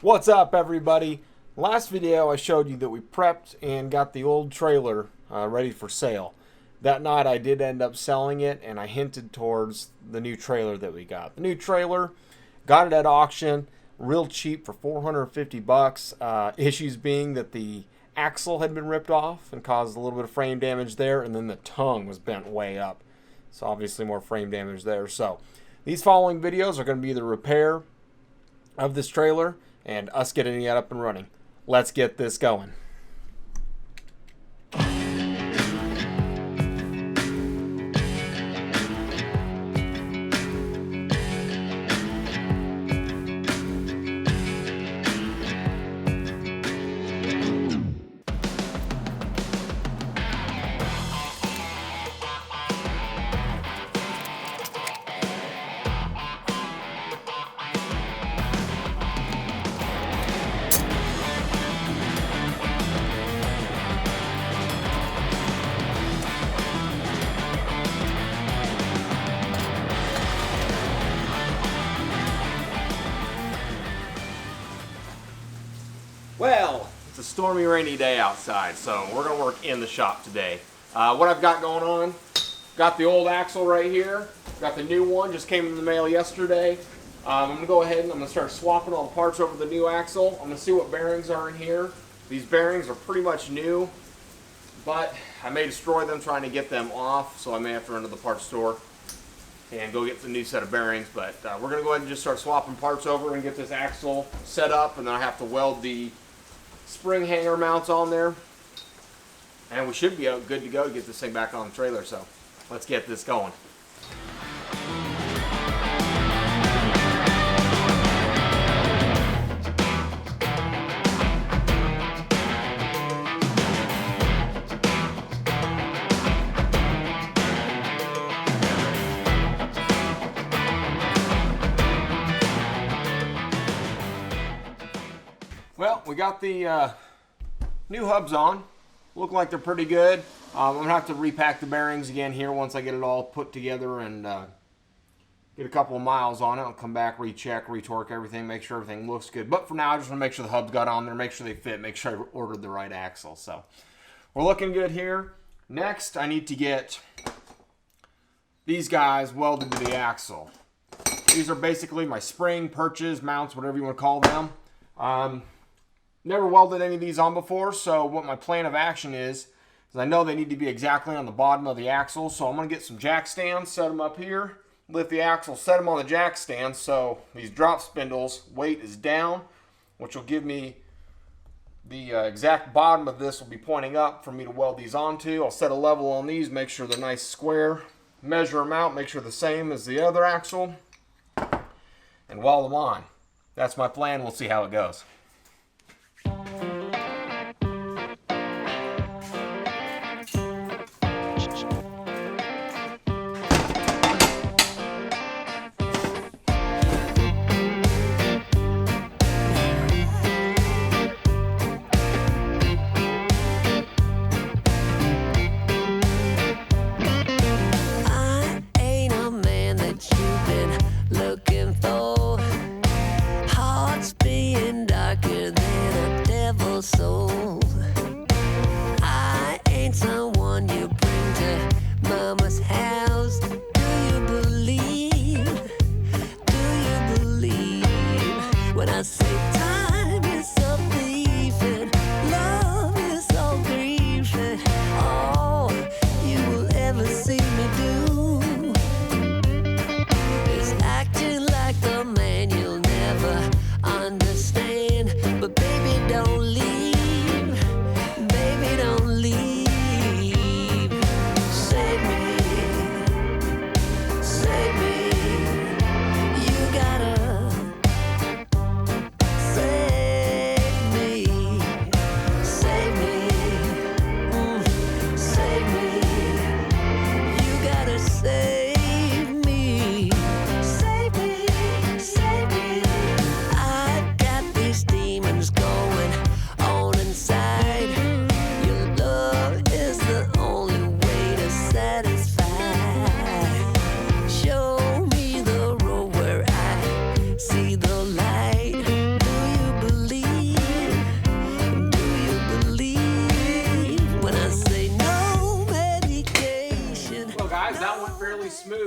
What's up, everybody? Last video I showed you that we prepped and got the old trailer ready for sale. That night I did end up selling it, and I hinted towards the new trailer that we got. The new trailer, got it at auction, real cheap for 450 bucks. Issues being that the axle had been ripped off and caused a little bit of frame damage there, and then the tongue was bent way up. So obviously more frame damage there. So these following videos are going to be the repair of this trailer and us getting it up and running. Let's get this going. Well, it's a stormy, rainy day outside, so we're going to work in the shop today. What I've got going on, got the old axle right here, got the new one, just came in the mail yesterday. I'm going to go ahead and I'm going to start swapping all the parts over the new axle. I'm going to see what bearings are in here. These bearings are pretty much new, but I may destroy them trying to get them off, so I may have to run to the parts store and go get the new set of bearings. But we're going to go ahead and just start swapping parts over and get this axle set up, and then I have to weld the spring hanger mounts on there, and we should be good to go to get this thing back on the trailer. So let's get this going. Well, we got the new hubs on. Look like they're pretty good. I'm going to have to repack the bearings again here once I get it all put together and get a couple of miles on it. I'll come back, recheck, retorque everything, make sure everything looks good. But for now, I just want to make sure the hubs got on there, make sure they fit, make sure I ordered the right axle. So we're looking good here. Next, I need to get these guys welded to the axle. These are basically my spring, perches, mounts, whatever you want to call them. Never welded any of these on before, so what my plan of action is I know they need to be exactly on the bottom of the axle, so I'm going to get some jack stands, set them up here, lift the axle, set them on the jack stand, so these drop spindles weight is down, which will give me the exact bottom of this will be pointing up for me to weld these onto. I'll set a level on these, make sure they're nice square, measure them out, make sure they're the same as the other axle, and weld them on. That's my plan. We'll see how it goes.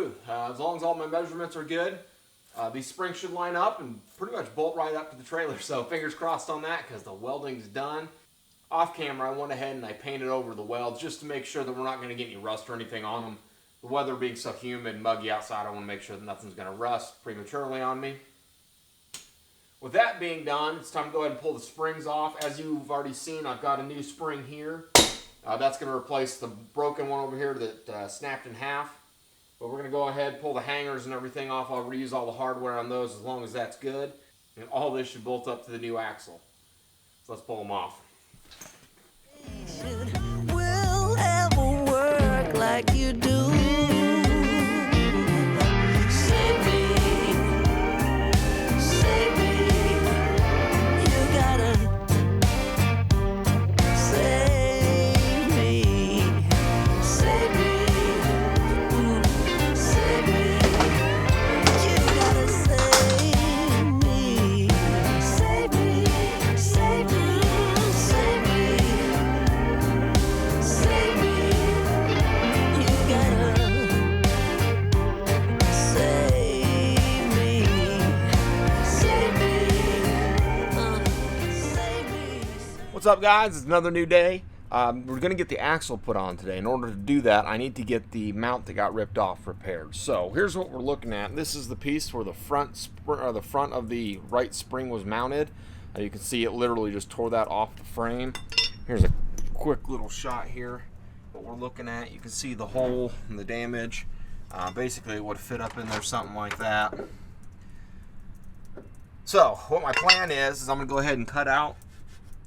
smooth. As long as all my measurements are good, these springs should line up and pretty much bolt right up to the trailer. So fingers crossed on that because the welding's done. Off camera, I went ahead and I painted over the welds just to make sure that we're not going to get any rust or anything on them. The weather being so humid and muggy outside, I want to make sure that nothing's going to rust prematurely on me. With that being done, it's time to go ahead and pull the springs off. As you've already seen, I've got a new spring here. That's going to replace the broken one over here that snapped in half. But we're going to go ahead and pull the hangers and everything off. I'll reuse all the hardware on those as long as that's good. And all this should bolt up to the new axle. So let's pull them off. We'll ever work like you do. Save me, save me. You gotta save me, save me, save me. You gotta save me, save me, save me, save me. Save me, you gotta save me, save me. What's up, guys? It's another new day. We're going to get the axle put on today. In order to do that, I need to get the mount that got ripped off repaired. So here's what we're looking at. This is the piece where the front of the right spring was mounted. You can see it literally just tore that off the frame. Here's a quick little shot here. What we're looking at, you can see the hole and the damage. Basically, it would fit up in there something like that. So what my plan is I'm going to go ahead and cut out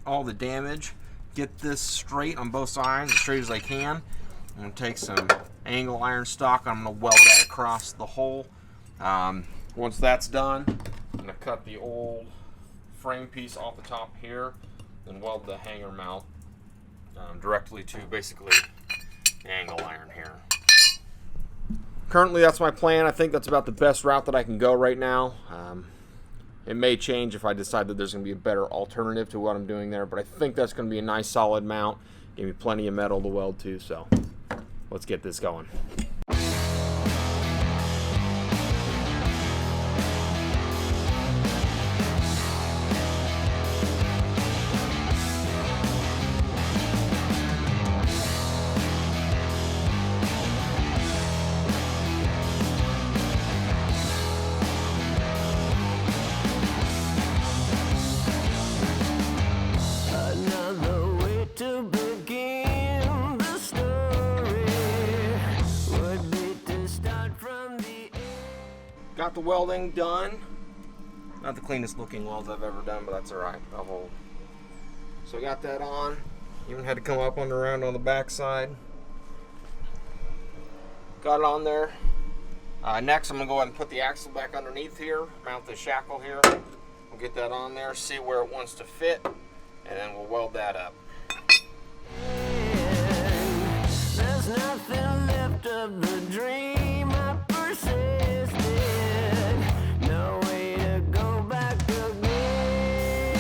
all the damage, get this straight on both sides, as straight as I can. I'm going to take some angle iron stock. I'm going to weld that across the hole. Once that's done, I'm going to cut the old frame piece off the top here and weld the hanger mount directly to basically the angle iron here. Currently, that's my plan. I think that's about the best route that I can go right now. It may change if I decide that there's going to be a better alternative to what I'm doing there, but I think that's going to be a nice solid mount. Give me plenty of metal to weld to, so let's get this going. Another way to begin the story would be to start from the end. Got the welding done. Not the cleanest looking welds I've ever done, but that's alright. I'll hold. So I got that on. Even had to come up and around on the back side. Got it on there. Next, I'm going to go ahead and put the axle back underneath here. Mount the shackle here. We'll get that on there, see where it wants to fit, and then we'll weld that up. There's nothing left of the dream I persisted. No way to go back again.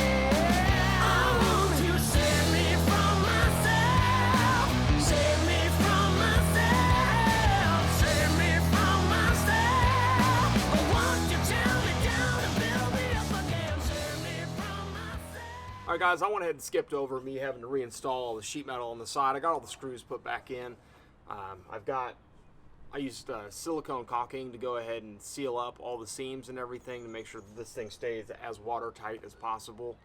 I want you to save me from myself. Save me from myself. Save me from myself. But won't you tell me down and build me up again? Save me from myself. Alright guys, I went ahead and skipped over me having to reinstall the sheet metal on the side. I got all the screws put back in. I used silicone caulking to go ahead and seal up all the seams and everything to make sure that this thing stays as watertight as possible.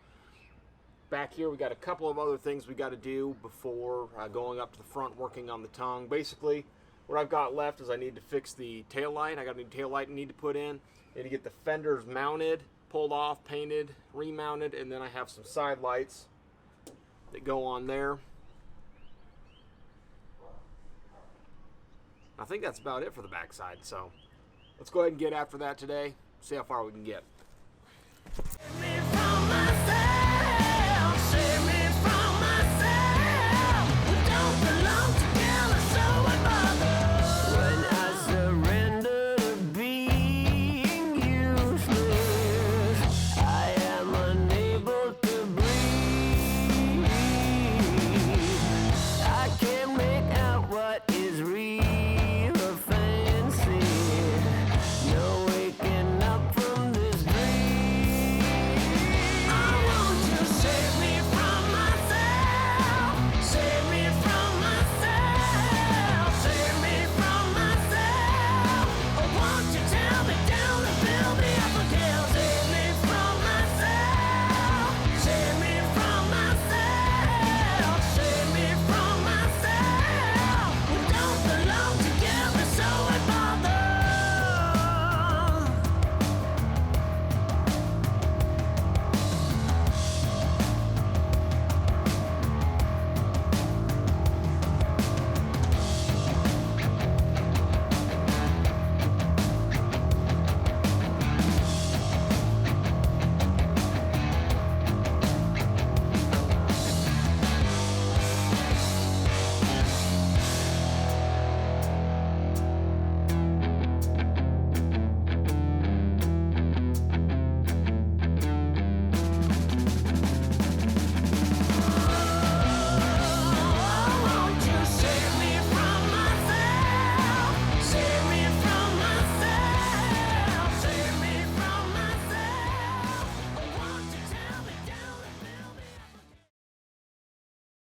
Back here we got a couple of other things we got to do before going up to the front working on the tongue. Basically what I've got left is I need to fix the tail light. I got a new tail light I need to put in. I need to get the fenders mounted, pulled off, painted, remounted, and then I have some side lights that go on there. I think that's about it for the backside, so let's go ahead and get after that today, see how far we can get.